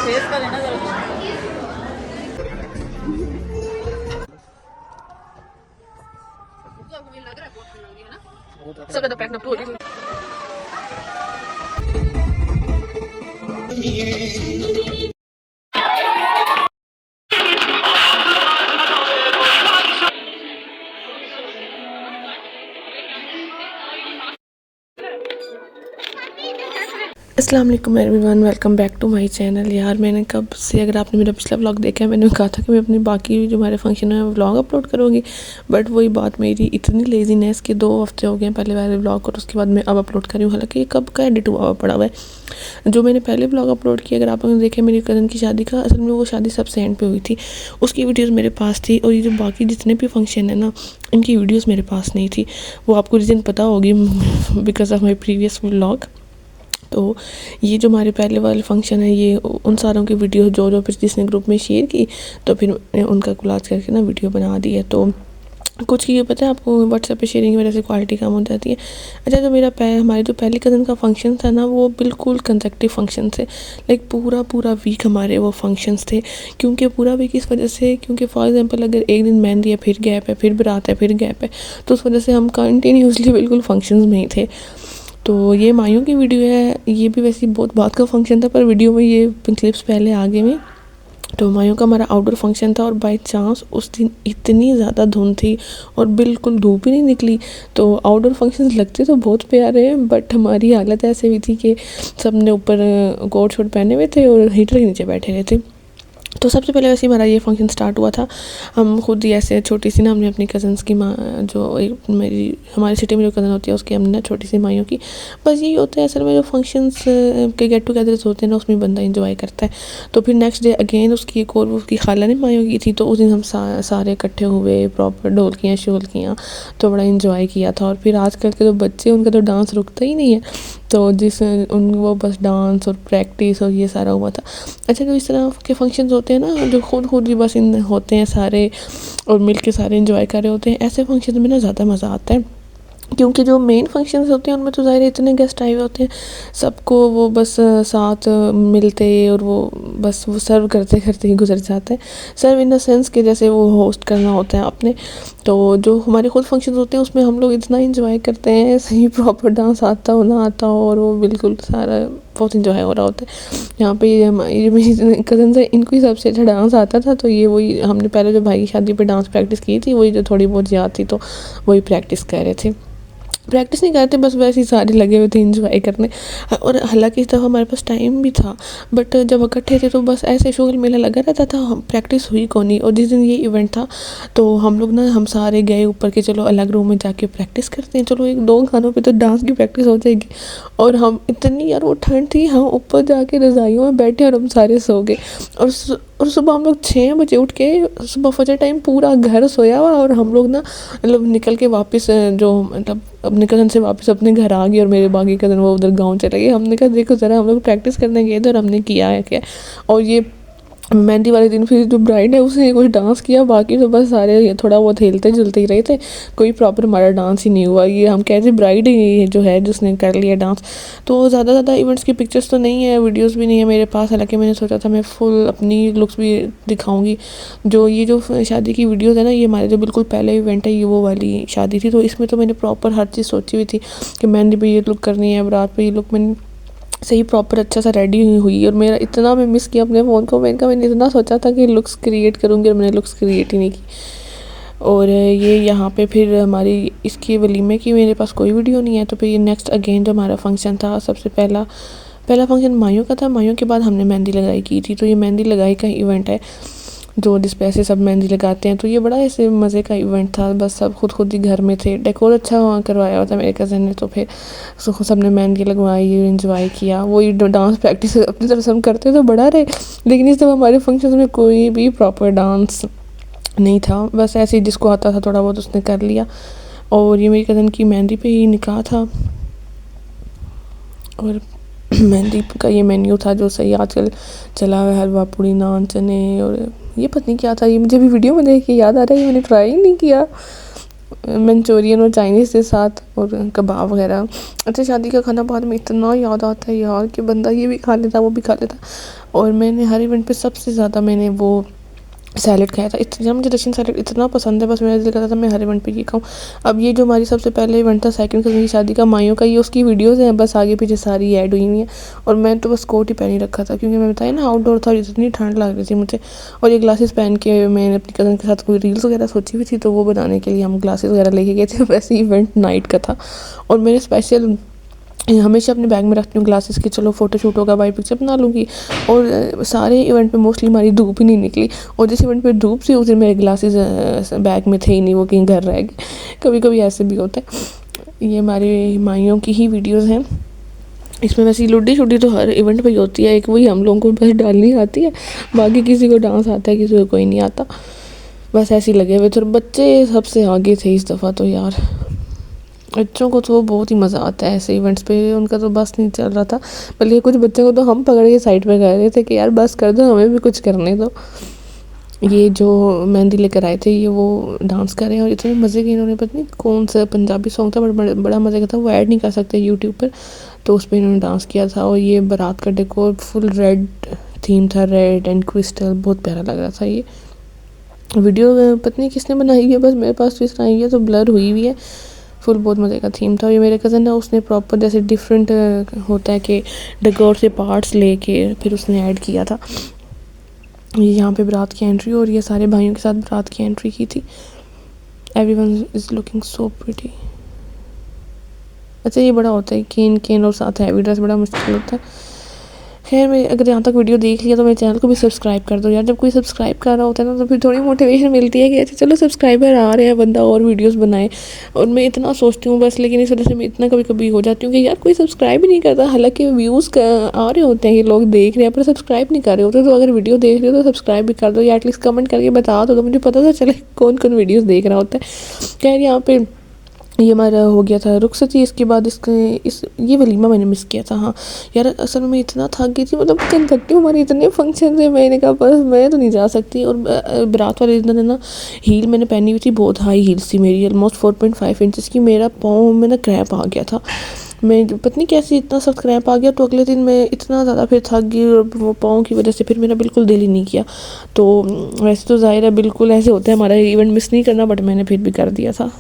Face का लेना जरा। सब तो पैक हो रही अस्सलाम वालेकुम everyone, welcome back to my channel. यार मैंने कब से, अगर आपने मेरा पिछला व्लॉग देखा है, मैंने कहा था कि मैं अपनी बाकी जो हमारे फंक्शन है व्लॉग अपलोड करूँगी, बट वही बात, मेरी इतनी लेजीनेस के 2 हफ्ते हो गए हैं पहले वाले व्लॉग, और उसके बाद मैं अब अपलोड कर रही हूँ। हालांकि ये कब का एडिट हुआ पड़ा हुआ है। जो मैंने पहले व्लॉग अपलोड किया, अगर आपने देखे मेरी कज़न की शादी का, असल में वो शादी सबसे एंड पे हुई थी, उसकी वीडियोज़ मेरे पास थी, और ये जो बाकी जितने भी फंक्शन है ना, इनकी वीडियोज़ मेरे पास नहीं थी। वो आपको रीज़न पता होगी, because of my previous vlog. तो ये जो हमारे पहले वाले फंक्शन है, ये उन सारों की वीडियो जो फिर जिसने ग्रुप में शेयर की, तो फिर उनका कोलाज करके ना वीडियो बना दी है। तो कुछ की पता है आपको, व्हाट्सएप पे शेयरिंग की वजह से क्वालिटी कम हो जाती है। अच्छा, जो हमारे जो पहले कज़न का फंक्शन था ना, वो बिल्कुल कंसेक्टिव फंक्शन थे, लाइक पूरा वीक हमारे वो फंक्शंस थे। क्योंकि पूरा वीक इस वजह से, क्योंकि फॉर एग्जांपल अगर एक दिन मेहंदी है, फिर गैप है, फिर बारात है, फिर गैप है, तो उस वजह से हम कंटिन्यूसली बिल्कुल फंक्शंस में ही थे। तो ये मायूं की वीडियो है, ये भी वैसे बहुत बात का फंक्शन था, पर वीडियो में ये क्लिप्स पहले आगे में। तो मायूं का हमारा आउटडोर फंक्शन था, और बाय चांस उस दिन इतनी ज़्यादा धुंध थी और बिल्कुल धूप ही नहीं निकली। तो आउटडोर फंक्शंस लगते तो बहुत प्यारे हैं, बट हमारी हालत ऐसे हुई थी कि सब ने ऊपर कोट शोट पहने हुए थे और हीटर के नीचे बैठे हुए थे। तो सबसे पहले वैसे हमारा ये फंक्शन स्टार्ट हुआ था। हम खुद ही ऐसे छोटी सी ना, हमने अपनी कज़न्स की माँ, जो एक मेरी हमारी सिटी में जो कज़न होती है, उसकी हमने ना छोटी सी माइयों की, बस यही होता है असल में, जो फंक्शंस के गेट टुगेदर्स होते हैं ना, उसमें बंदा इंजॉय करता है। तो फिर नेक्स्ट डे अगेन उसकी एक और उसकी खाला ने माइयों की थी, तो उस दिन हम सारे इकट्ठे हुए, प्रॉपर ढोलकियाँ शोलकियाँ, तो बड़ा इंजॉय किया था। और फिर आजकल के जो बच्चे, उनका तो डांस रुकता ही नहीं है, तो वो बस डांस और प्रैक्टिस और ये सारा हुआ था। अच्छा, जो इस तरह के फंक्शंस होते हैं ना, जो खुद ही बस इन होते हैं सारे, और मिल के सारे इंजॉय कर रहे होते हैं, ऐसे फंक्शन में ना ज़्यादा मज़ा आता है। क्योंकि जो मेन फंक्शंस होते हैं उनमें तो ज़ाहिर इतने गेस्ट आए हुए होते हैं, सबको वो बस साथ मिलते, और वो बस वो सर्व करते करते ही गुजर जाता है। सर्व इन द सेंस कि जैसे वो होस्ट करना होता है आपने। तो जो हमारे खुद फंक्शंस होते हैं, उसमें हम लोग इतना इंजॉय करते हैं, सही प्रॉपर डांस आता हो ना आता हो, और वो बिल्कुल सारा बहुत इंजॉय हो रहा होता है। यहाँ पे ये मेरी कज़न्स है, इनको ही सबसे अच्छा डांस आता था। तो ये वही हमने पहले जो भाई की शादी पे डांस प्रैक्टिस की थी, वही जो थोड़ी बहुत याद थी, तो वही प्रैक्टिस कर रहे थे। प्रैक्टिस नहीं करते, बस वैसे ही सारे लगे हुए थे इंजॉय करने। और हालांकि इस दफ़ा हमारे पास टाइम भी था, बट जब इकट्ठे थे तो बस ऐसे शोर मेला लगा रहता था, हम प्रैक्टिस हुई कौन नहीं। और जिस दिन ये इवेंट था, तो हम लोग ना, हम सारे गए ऊपर के, चलो अलग रूम में जाके प्रैक्टिस करते हैं, चलो 1-2 गानों पे तो डांस की प्रैक्टिस हो जाएगी। और हम इतनी, यार वो ठंड थी, हम ऊपर जाके रज़ाइयों में बैठे और हम सारे सो गए। और सुबह हम लोग 6 बजे उठ के, सुबह फजर टाइम पूरा घर सोया हुआ, और हम लोग ना मतलब निकल के वापस, जो मतलब अपने कज़न से वापस अपने घर आ गई, और मेरे बाकी कज़न वो उधर गांव चले गए। हमने कहा देखो ज़रा, हम लोग प्रैक्टिस करने गए थे और हमने किया है क्या। और ये मेहंदी वाले दिन फिर जो ब्राइड है उसने कुछ डांस किया, बाकी तो बस सारे थोड़ा बहुत हिलते जुलते ही रहे थे, कोई प्रॉपर हमारा डांस ही नहीं हुआ। ये हम कहते ब्राइड ही जो है जिसने कर लिया डांस। तो ज़्यादा इवेंट्स की पिक्चर्स तो नहीं है, वीडियोस भी नहीं है मेरे पास, हालांकि मैंने सोचा था मैं फुल अपनी लुक्स भी दिखाऊंगी। जो ये जो शादी की वीडियोज़ है ना, ये हमारे जो बिल्कुल पहले इवेंट है, ये वो वाली शादी थी। तो इसमें तो मैंने प्रॉपर हर चीज़ सोची हुई थी कि मेहंदी पे ये लुक करनी है, बारात पे ये लुक, मैंने सही प्रॉपर अच्छा सा रेडी हुई। और मेरा इतना, मैं मिस किया अपने फ़ोन को, मैंने इतना सोचा था कि लुक्स क्रिएट करूँगी, और मैंने लुक्स क्रिएट ही नहीं की। और ये यहाँ पे फिर हमारी इसकी वलीमे की मेरे पास कोई वीडियो नहीं है। तो फिर ये नेक्स्ट अगेन जो हमारा फंक्शन था, सबसे पहला फंक्शन मायूं का था। मायूं के बाद हमने मेहंदी लगाई की थी। तो ये मेहंदी लगाई का इवेंट है, जो जिस पे ऐसे सब मेहंदी लगाते हैं। तो ये बड़ा ऐसे मज़े का इवेंट था, बस सब खुद ही घर में थे, डेकोर अच्छा वहाँ करवाया हुआ था मेरे कज़न ने। तो फिर सब ने मेहंदी लगवाई, इंजॉय किया। वही डांस प्रैक्टिस अपनी तरफ से हम करते तो बड़ा रहे, लेकिन इस दफ़ा हमारे फंक्शन में कोई भी प्रॉपर डांस नहीं था, बस ऐसे ही जिसको आता था थोड़ा बहुत उसने कर लिया। और ये मेरी कज़न की मेहंदी पे ही निकाह था, और मेहंदी का ये मेन्यू था जो सही आजकल चला हुआ है, हलवा पूड़ी नान चने, और ये पता नहीं क्या था, ये मुझे भी वीडियो में देख के याद आ रहा है, ये मैंने ट्राई ही नहीं किया। मंचूरियन और चाइनीज़ के साथ और कबाब वगैरह। अच्छा, शादी का खाना बाद में इतना याद आता है यार कि बंदा ये भी खा लेता वो भी खा लेता। और मैंने हर इवेंट पे सबसे ज़्यादा मैंने वो सैलेड खाया था। इतना मुझे रशियन सैलेड इतना पसंद है, बस मेरा दिल करता था मैं हर इवेंट पे ये खाऊं। अब ये जो हमारी सबसे पहले इवेंट था सेकंड कज़न की शादी का माइयों का, ये उसकी वीडियोज़ हैं बस, आगे पीछे सारी ऐड हुई हुई हैं। और मैं तो बस कोट ही पहन ही रखा था क्योंकि मैं बताया ना आउटडोर था और इतनी ठंड लग रही थी मुझे। और ये ग्लासेस पहन के मैंने अपनी कज़न के साथ कोई रील्स वगैरह सोची हुई थी, तो वो बनाने के लिए हम ग्लासेस वगैरह लेके गए थे। वैसे इवेंट नाइट का था और मैंने स्पेशल हमेशा अपने बैग में रखती हूँ ग्लासेस की, चलो फ़ोटो शूट होगा, बाई पिक्चर बना लूँगी। और सारे इवेंट में मोस्टली हमारी धूप ही नहीं निकली, और जिस इवेंट पे धूप थी उस दिन मेरे ग्लासेस बैग में थे ही नहीं, वो कहीं घर रह गए। कभी कभी ऐसे भी होता है। ये हमारी माइयों की ही वीडियोज़ हैं। इसमें वैसे लुड्डी शुड्डी तो हर इवेंट पे ही होती है, एक वही हम लोगों को बस डालनी आती है, बाकी किसी को डांस आता है किसी को कोई नहीं आता, बस ऐसे ही लगे हुए थे। बच्चे सबसे आगे थे इस दफ़ा तो यार, बच्चों को तो बहुत ही मज़ा आता है ऐसे इवेंट्स पे, उनका तो बस नहीं चल रहा था। बल्कि कुछ बच्चों को तो हम पकड़ के साइड पे कह रहे थे कि यार बस कर दो, हमें भी कुछ करने दो। ये जो मेहंदी लेकर आए थे ये वो डांस कर रहे हैं और इतने मज़े के, इन्होंने पता नहीं कौन सा पंजाबी सॉन्ग था बड़ा मज़े का था, वो ऐड नहीं कर सकते यूट्यूब पर, तो उस पर इन्होंने डांस किया था। और ये बारात का डेकोर फुल रेड थीम था, रेड एंड क्रिस्टल, बहुत प्यारा लग रहा था। ये वीडियो पता नहीं किसने बनाई है, बस मेरे पास तो इस तरह आई है तो ब्लर हुई हुई है। फुल बहुत मज़े का थीम था। ये मेरे कज़न है, उसने प्रॉपर जैसे डिफरेंट होता है कि डेकोर से पार्ट्स लेके फिर उसने ऐड किया था। ये यहाँ पे बारात की एंट्री, और ये सारे भाइयों के साथ बारात की एंट्री की थी। Everyone is looking so pretty. अच्छा, ये बड़ा होता है केन और साथ हैवी ड्रेस, बड़ा मुश्किल होता है। खैर, मैं अगर यहाँ तक वीडियो देख लिया तो मेरे चैनल को भी सब्सक्राइब कर दो यार। जब कोई सब्सक्राइब कर रहा होता है ना तो फिर थोड़ी मोटिवेशन मिलती है कि अच्छा चलो सब्सक्राइबर आ रहे हैं, बंदा और वीडियोस बनाए। और मैं इतना सोचती हूँ बस, लेकिन इस वजह से मैं इतना कभी कभी हो जाती हूँ कि यार कोई सब्सक्राइब ही नहीं करता, हालांकि व्यूज़ आ रहे होते हैं, ये लोग देख रहे हैं पर सब्सक्राइब नहीं कर रहे होते। तो अगर वीडियो देख रहे हो तो सब्सक्राइब भी कर दो या एटलीस्ट कमेंट करके बता दो तो मुझे पता तो चले कौन कौन वीडियोज़ देख रहा होता है। खैर, यहाँ पे ये हमारा हो गया था रुखसती। इसके बाद ये वलीमा मैंने मिस किया था। हाँ यार, असल में इतना थक गई थी, मतलब कंटिन्यू हमारे इतने फंक्शन थे, मैंने कहा बस मैं तो नहीं जा सकती। और बारात वाले दिन है ना, हील मैंने पहनी हुई थी, बहुत हाई हील्स थी मेरी, ऑलमोस्ट 4.5 इंचज़ की। मेरा पाँव में ना क्रैम्प आ गया था, मैं पता नहीं कैसे इतना सख्त क्रैम्प आ गया। तो अगले दिन मैं इतना ज़्यादा फिर थक गई और वो पाँव की वजह से फिर मेरा बिल्कुल दिल ही नहीं किया। तो वैसे तो ज़ाहिर है बिल्कुल ऐसे होता है हमारा इवेंट मिस नहीं करना, बट मैंने फिर भी कर दिया था।